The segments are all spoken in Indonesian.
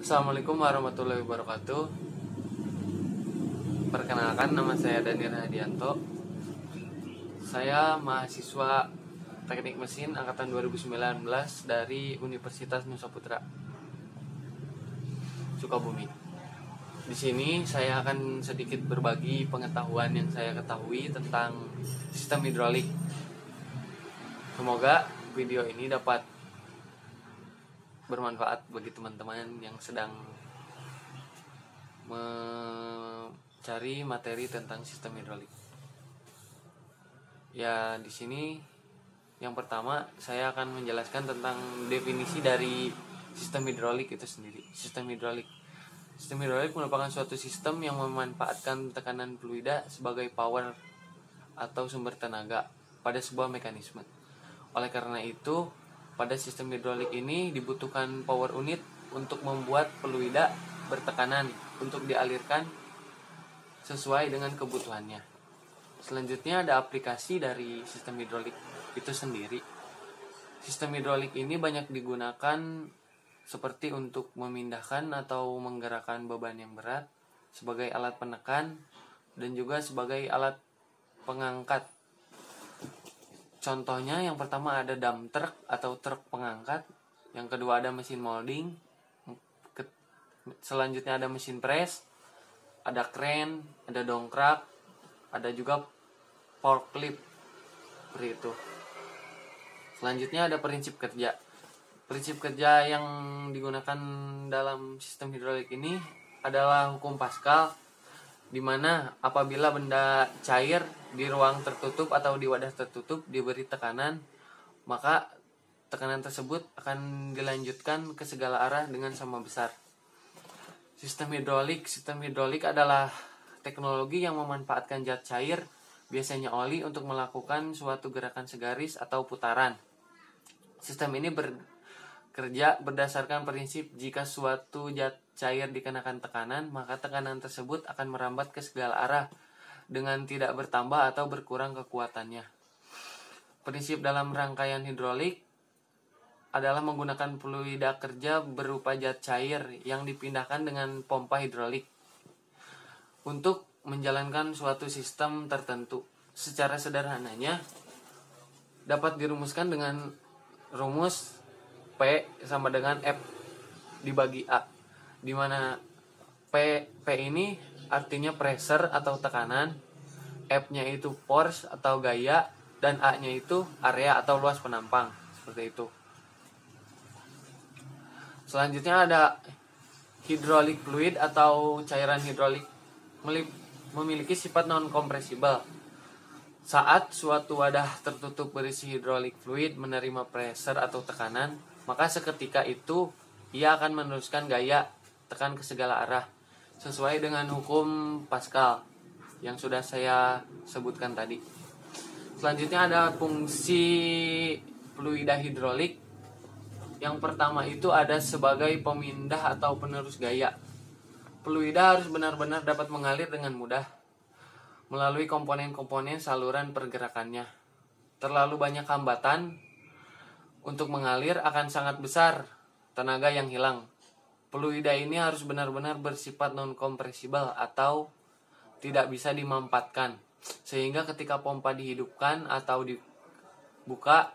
Assalamualaikum warahmatullahi wabarakatuh. Perkenalkan, nama saya Daniel Hadianto. Saya mahasiswa Teknik Mesin angkatan 2019 dari Universitas Nusa Putra, Sukabumi. Di sini saya akan sedikit berbagi pengetahuan yang saya ketahui tentang sistem hidrolik. Semoga video ini dapat bermanfaat bagi teman-teman yang sedang mencari materi tentang sistem hidrolik. Ya, di sini yang pertama saya akan menjelaskan tentang definisi dari sistem hidrolik itu sendiri. Sistem hidrolik merupakan suatu sistem yang memanfaatkan tekanan fluida sebagai power atau sumber tenaga pada sebuah mekanisme. Oleh karena itu, pada sistem hidrolik ini dibutuhkan power unit untuk membuat fluida bertekanan untuk dialirkan sesuai dengan kebutuhannya. Selanjutnya ada aplikasi dari sistem hidrolik itu sendiri. Sistem hidrolik ini banyak digunakan seperti untuk memindahkan atau menggerakkan beban yang berat sebagai alat penekan dan juga sebagai alat pengangkat. Contohnya yang pertama ada dump truck atau truk pengangkat, yang kedua ada mesin molding, selanjutnya ada mesin press, ada crane, ada dongkrak, ada juga forklift seperti itu. Selanjutnya ada prinsip kerja. Prinsip kerja yang digunakan dalam sistem hidrolik ini adalah hukum Pascal, di mana apabila benda cair di ruang tertutup atau di wadah tertutup diberi tekanan, maka tekanan tersebut akan dilanjutkan ke segala arah dengan sama besar. Sistem hidrolik adalah teknologi yang memanfaatkan zat cair, biasanya oli, untuk melakukan suatu gerakan segaris atau putaran. Sistem ini bekerja berdasarkan prinsip jika suatu zat cair dikenakan tekanan, maka tekanan tersebut akan merambat ke segala arah dengan tidak bertambah atau berkurang kekuatannya. Prinsip dalam rangkaian hidrolik adalah menggunakan fluida kerja berupa zat cair yang dipindahkan dengan pompa hidrolik untuk menjalankan suatu sistem tertentu. Secara sederhananya dapat dirumuskan dengan rumus P sama dengan F dibagi A, di mana P ini artinya pressure atau tekanan, F-nya itu force atau gaya, dan A-nya itu area atau luas penampang, seperti itu. Selanjutnya ada hydraulic fluid atau cairan hidrolik memiliki sifat non-kompresibel. Saat suatu wadah tertutup berisi hidrolik fluid menerima pressure atau tekanan, maka seketika itu ia akan meneruskan gaya tekan ke segala arah sesuai dengan hukum Pascal yang sudah saya sebutkan tadi. Selanjutnya ada fungsi fluida hidrolik. Yang pertama itu ada sebagai pemindah atau penerus gaya. Fluida harus benar-benar dapat mengalir dengan mudah melalui komponen-komponen saluran pergerakannya. Terlalu banyak hambatan untuk mengalir akan sangat besar tenaga yang hilang. Fluida ini harus benar-benar bersifat non-kompresibel atau tidak bisa dimampatkan, sehingga ketika pompa dihidupkan atau dibuka,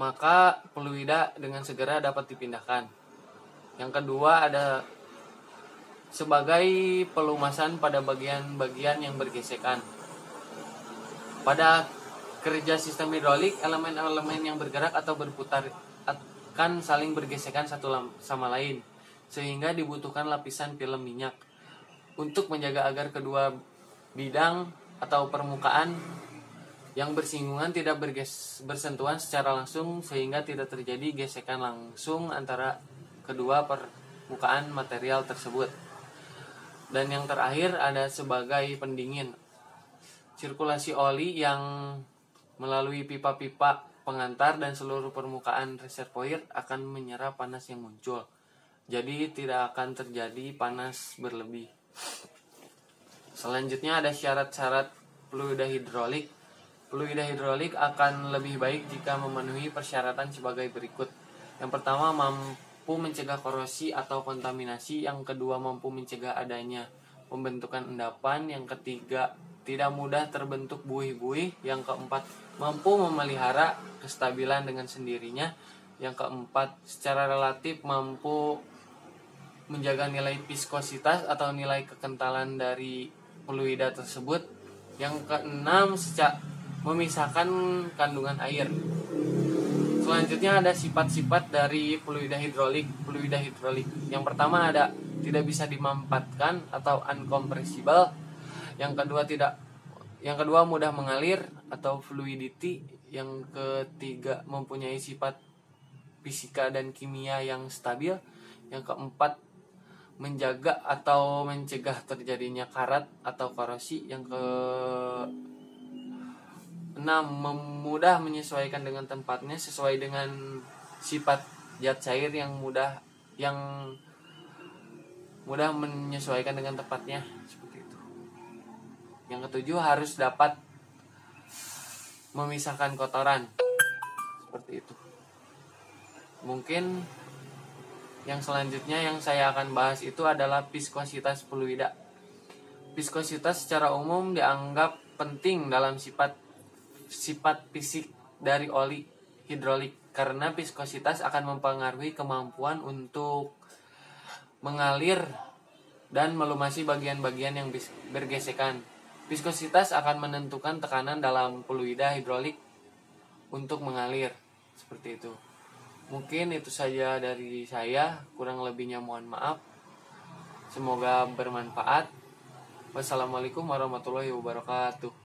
maka fluida dengan segera dapat dipindahkan. Yang kedua ada sebagai pelumasan pada bagian-bagian yang bergesekan. Pada kerja sistem hidrolik, elemen-elemen yang bergerak atau berputar akan saling bergesekan satu sama lain, sehingga dibutuhkan lapisan film minyak untuk menjaga agar kedua bidang atau permukaan yang bersinggungan tidak bersentuhan secara langsung, sehingga tidak terjadi gesekan langsung antara kedua permukaan material tersebut. Dan yang terakhir ada sebagai pendingin. Sirkulasi oli yang melalui pipa-pipa pengantar dan seluruh permukaan reservoir akan menyerap panas yang muncul. Jadi tidak akan terjadi panas berlebih. Selanjutnya ada syarat-syarat fluida hidrolik. Fluida hidrolik akan lebih baik jika memenuhi persyaratan sebagai berikut. Yang pertama, mampu mampu mencegah korosi atau kontaminasi. Yang kedua, mampu mencegah adanya pembentukan endapan. Yang ketiga, tidak mudah terbentuk buih-buih. Yang keempat, mampu memelihara kestabilan dengan sendirinya. Yang keempat, secara relatif mampu menjaga nilai viskositas atau nilai kekentalan dari fluida tersebut. Yang keenam, memisahkan kandungan air. Selanjutnya ada sifat-sifat dari fluida hidrolik. Yang pertama ada tidak bisa dimampatkan atau uncompressible. Yang kedua mudah mengalir atau fluidity. Yang ketiga mempunyai sifat fisika dan kimia yang stabil. Yang keempat menjaga atau mencegah terjadinya karat atau korosi. Yang keenam, mudah menyesuaikan dengan tempatnya sesuai dengan sifat zat cair yang mudah menyesuaikan dengan tempatnya, seperti itu. Yang ketujuh, harus dapat memisahkan kotoran, seperti itu. Mungkin yang selanjutnya yang saya akan bahas itu adalah viskositas fluida. Viskositas secara umum dianggap penting dalam sifat fisik dari oli hidrolik karena viskositas akan mempengaruhi kemampuan untuk mengalir dan melumasi bagian-bagian yang bergesekan. Viskositas akan menentukan tekanan dalam fluida hidrolik untuk mengalir, seperti itu. Mungkin itu saja dari saya, kurang lebihnya mohon maaf. Semoga bermanfaat. Wassalamualaikum warahmatullahi wabarakatuh.